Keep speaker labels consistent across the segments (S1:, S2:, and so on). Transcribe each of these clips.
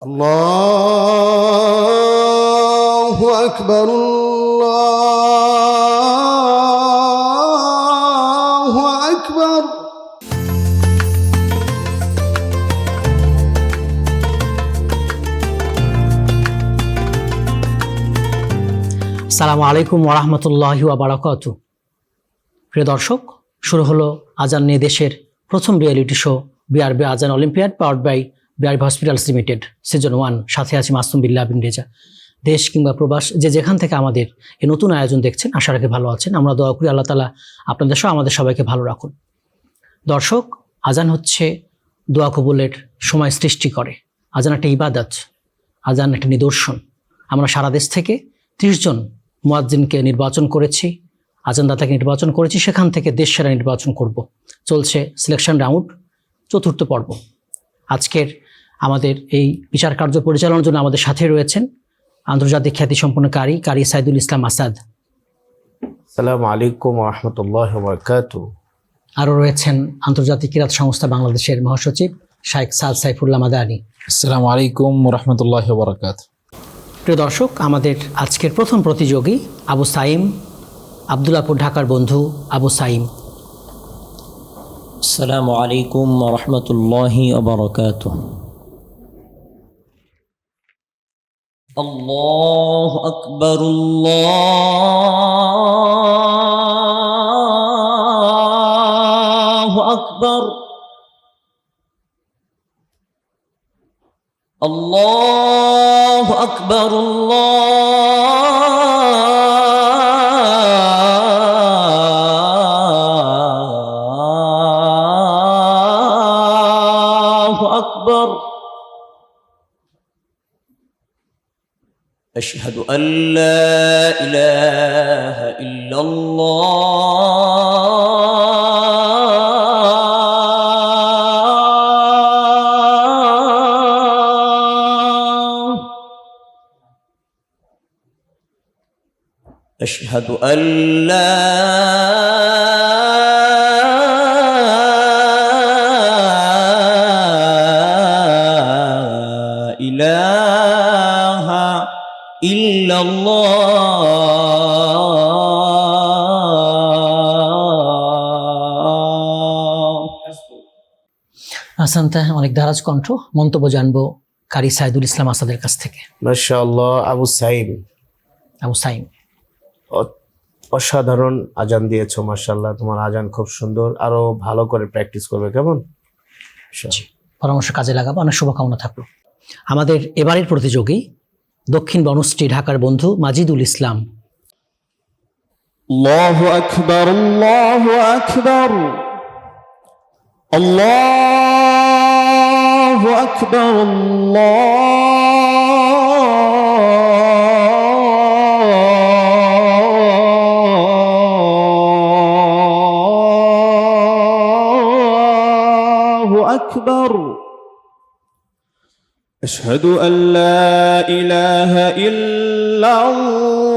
S1: الله أكبر الله أكبر
S2: আসসালামু আলাইকুম ওয়া রাহমাতুল্লাহি ওয়া বারাকাতুহু। প্রিয় দর্শক, শুরু হলো আজান নিয়ে দেশের প্রথম reality show BRB Azan olympiad powered by BRB hospitals limited season 1। সাথে আছি মাসুম বিল্লাহ বিন রেজা। দেশ কিংবা প্রবাস যে যেখান থেকে আমাদের এই নতুন আয়োজন দেখছেন, আশা রাখি ভালো আছেন। আমরা দোয়া করি আল্লাহ তাআলা আপনাদের সহ আমাদের সবাইকে ভালো রাখুন। দর্শক, আজান হচ্ছে দোয়া কবুলের সময় সৃষ্টি করে। আজান একটা ইবাদত, আজান একটা নিদর্শন। আমরা সারা দেশ থেকে 30 জন মুয়াজ্জিনকে নির্বাচন করেছি, আজানদাতাকে নির্বাচন করেছি, সেখান থেকে দেশ সেরা নির্বাচন করব। চলছে সিলেকশন রাউন্ড, চতুর্থ পর্ব। আজকের আমাদের এই বিচার কার্য পরিচালনার জন্য আমাদের সাথে রয়েছেন আন্তর্জাতিক খ্যাতিসম্পন্ন কারি সাইদুল ইসলাম আসাদ।
S3: আসসালামু আলাইকুম ওয়া রাহমাতুল্লাহি ওয়া বারাকাতুহু।
S2: আরও রয়েছেন আন্তর্জাতিক কিরাত সংস্থা বাংলাদেশের মহাসচিব শাইখ সাদ সাইফুল্লাহ মাদানী।
S4: আসসালামু আলাইকুম ওয়া রাহমাতুল্লাহি ওয়া বারাকাতুহু।
S2: প্রিয় দর্শক, আমাদের আজকের প্রথম প্রতিযোগী আবু সাইম, আব্দুল্লাহপুর ঢাকার বন্ধু আবু সাইম।
S5: আসসালামু আলাইকুম ওয়া রাহমাতুল্লাহি ওয়া বারাকাতুহু। আল্লাহু আকবার, আল্লাহু আকবার, আল্লাহু আকবার, আল্লাহু আকবার। আশহাদু আল্লা ইলাহা ইল্লাল্লাহ। আশহাদু আল্লা ইলাহা ইল্লাল্লাহ।
S2: আসান্তা, অনেক দারাজ কণ্ঠ। মন্তব্য জানবো কারি সাইদুল ইসলাম আসাদের কাছ থেকে।
S3: মাশাআল্লাহ, আবু সাইম
S2: আবু সাইম,
S3: অসাধারণ আজান দিয়েছো। মাশাআল্লাহ, তোমার আজান খুব সুন্দর। আরো ভালো করে প্র্যাকটিস করবে, কেমন?
S2: পরামর্শ কাজে লাগাবো। অনেক শুভকামনা থাকলো। আমাদের এবারের প্রতিযোগী দক্ষিণ বনশ্রী ঢাকার বন্ধু মাজিদুল ইসলাম।
S1: الله أكبر الله أكبر الله أكبر الله أكبر. أشهد أن لا إله إلا الله.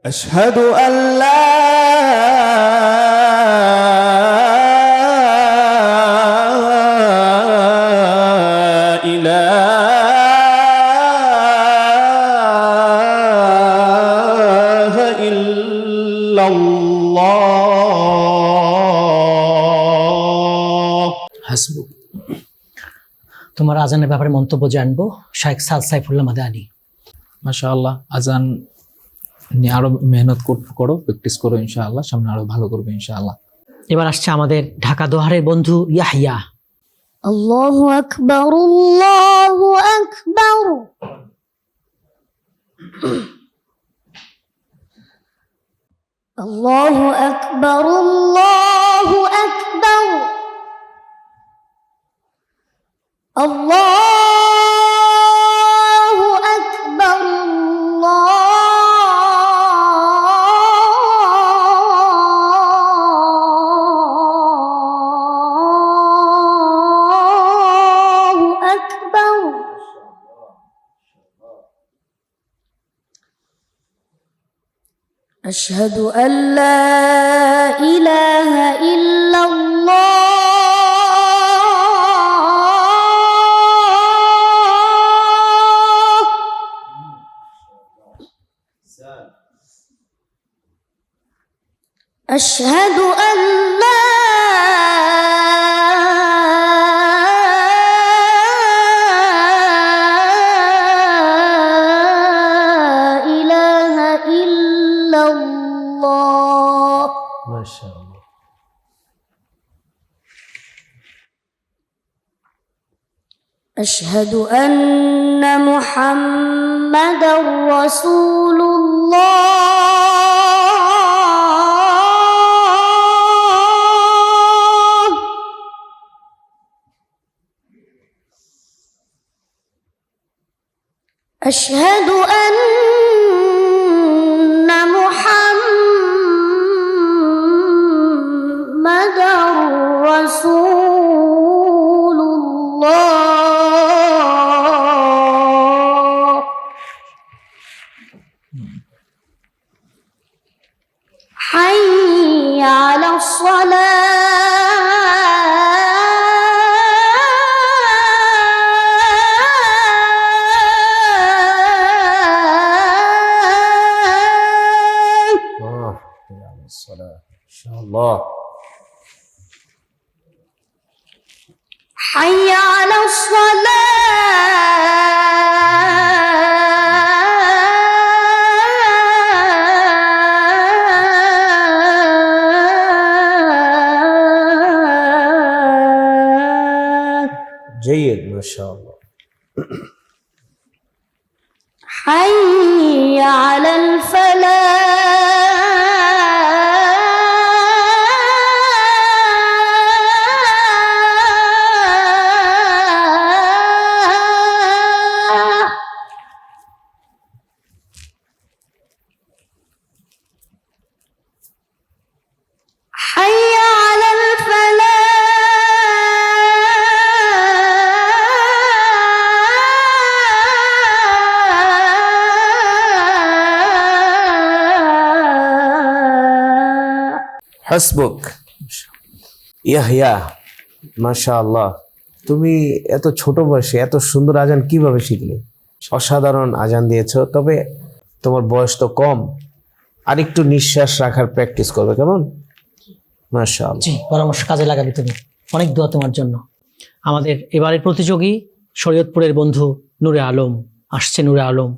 S1: أشهد أن لا إله إلا الله.
S4: হাসবুক।
S2: তোমার আজানের ব্যাপারে মন্তব্য জানবো শাইখ সাদ সাইফুল্লাহ মাদানী।
S4: মাশাআল্লাহ, আজান নিয়ে আরো মেহনত করো, প্র্যাকটিস করো, ইনশাআল্লাহ সামনে আরো ভালো করবে ইনশাআল্লাহ।
S2: এবার আসছে আমাদের ঢাকা দোহারের বন্ধু ইয়াহিয়া।
S6: الله أكبر الله أكبر الله أكبر الله أكبر الله أكبر الله أشهد أن لا إله إلا الله أشهد أن لا إله إلا الله
S3: মাশাআল্লাহ।
S6: أشهد أن محمدا رسول الله أشهد أن محمدا رسول الله حي على الصلاة
S3: يا الصلاة إن شاء الله.
S6: حي على الصلاة
S3: جيد ما شاء الله.
S6: حي على الفلاح حي على الفلاح
S3: হাসবুক। ইয়াহইয়া মাশাআল্লাহ, তুমি এত ছোট বয়সে এত সুন্দর আজান কিভাবে শিখলে? অসাধারণ আজান দিয়েছো, তবে তোমার বয়স তো কম, আর একটু নিঃশ্বাস রাখার প্র্যাকটিস করবে, কেমন? মাশাআল্লাহ।
S2: জি, পরামর্শ কাজে লাগাবে তুমি। অনেক দোয়া তোমার জন্য। আমাদের এবারের প্রতিযোগী শরীয়তপুরের বন্ধু নূরে আলম আসছে। নূরে আলম,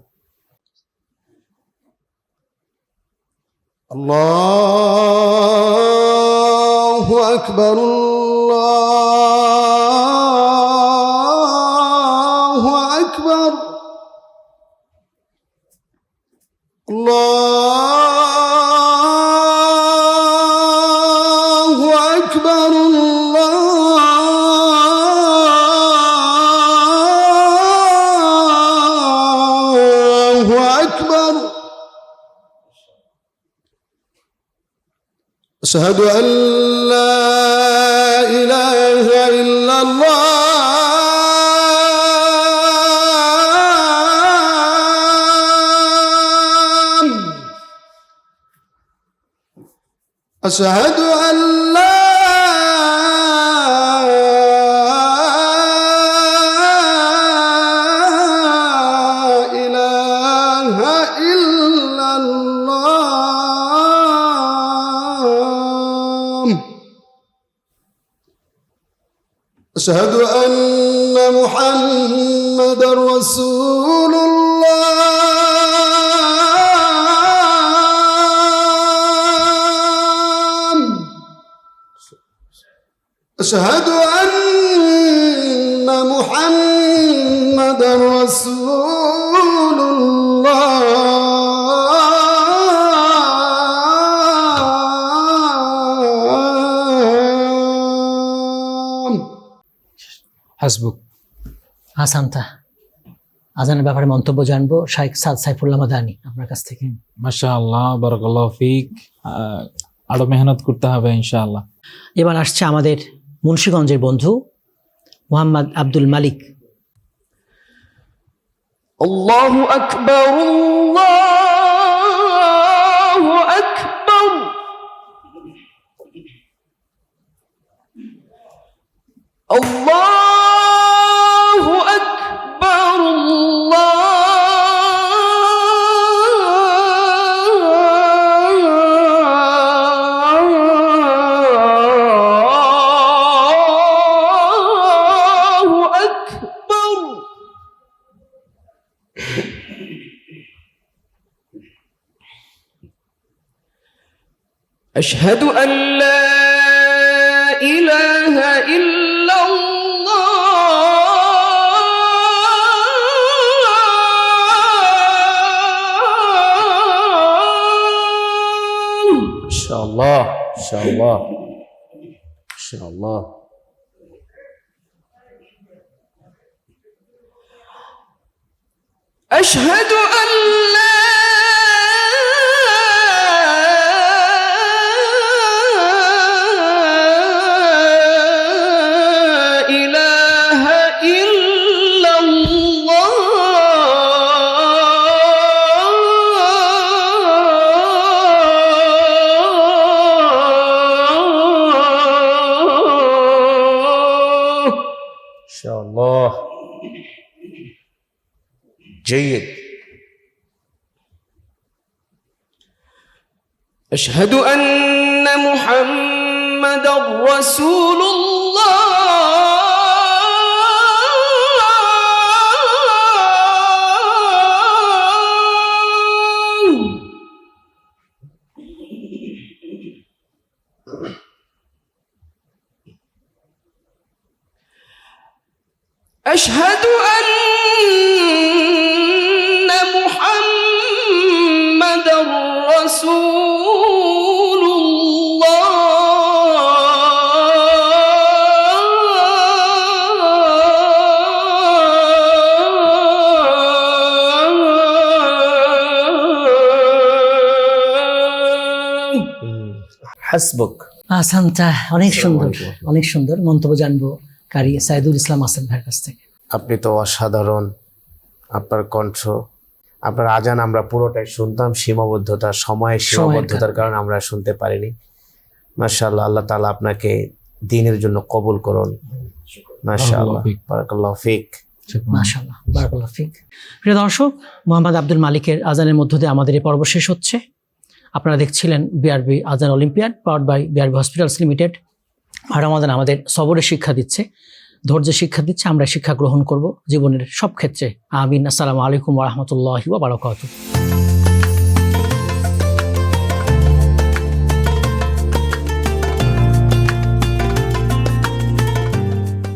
S1: الله أكبر الله أكبر الله أكبر الله أكبر أشهد أن لا إله إلا الله أشهد أن لا إله إلا الله أشهد أن محمدا رسول الله أشهد أن محمدا رسول الله
S4: হাসবুক।
S2: হাসান্তা, আজানের ব্যাপারে মন্তব্য জানবো শাইখ সাদ সাইফুল্লাহ মাদানী আপনার কাছ থেকে।
S4: মাশাআল্লাহ, বারাকাল্লাহু ফিক। আরো মেহনত করতে হবে ইনশাআল্লাহ।
S2: এবার আসছে আমাদের মুন্সিগঞ্জের বন্ধু মোহাম্মদ আব্দুল মালিক।
S1: الله أكبر الله أكبر الله أكبر الله أكبر. أشهد أن لا إله إلا الله.
S3: ইনশাআল্লাহ ইনশাআল্লাহ ইনশাআল্লাহ।
S1: أشهد أن لا إله إلا الله.
S3: ইনশাআল্লাহ। جيد.
S1: أشهد أن محمدا رسول الله. أشهد أن محمدا رسول الله.
S3: হাসবুক।
S2: আসানটা অনেক সুন্দর, অনেক সুন্দর মন্তব্য জানবো কারি সাইদুল ইসলাম আসাদ ভাইয়ের কাছ থেকে।
S3: আপনি তো অসাধারণ, আপনার কণ্ঠ, আপনার আজান আমরা পুরোটাই শুনতাম, সীমাবদ্ধতা সময়ের সীমাবদ্ধতার কারণে আমরা শুনতে পারিনি। মাশাআল্লাহ, আল্লাহ তাআলা আপনাকে দ্বীনের জন্য কবুল করুন। মাশাআল্লাহ, বারাকাল্লাহু ফিক।
S2: মাশাআল্লাহ, বারাকাল্লাহু ফিক। প্রিয় দর্শক, মোহাম্মদ আব্দুল মালিকের আজানের মধ্য দিয়ে আমাদের এই পর্ব শেষ হচ্ছে। আপনারা দেখছিলেন BRB Azan olympiad powered by BRB hospitals limited. আর আমাদের সবরের শিক্ষা দিচ্ছে, ধৈর্যের শিক্ষা দিচ্ছে। আমরা শিক্ষা গ্রহণ করব জীবনের সব ক্ষেত্রে। আমিন। আসসালামু আলাইকুম ওয়া রাহমাতুল্লাহি ওয়া বারাকাতুহু।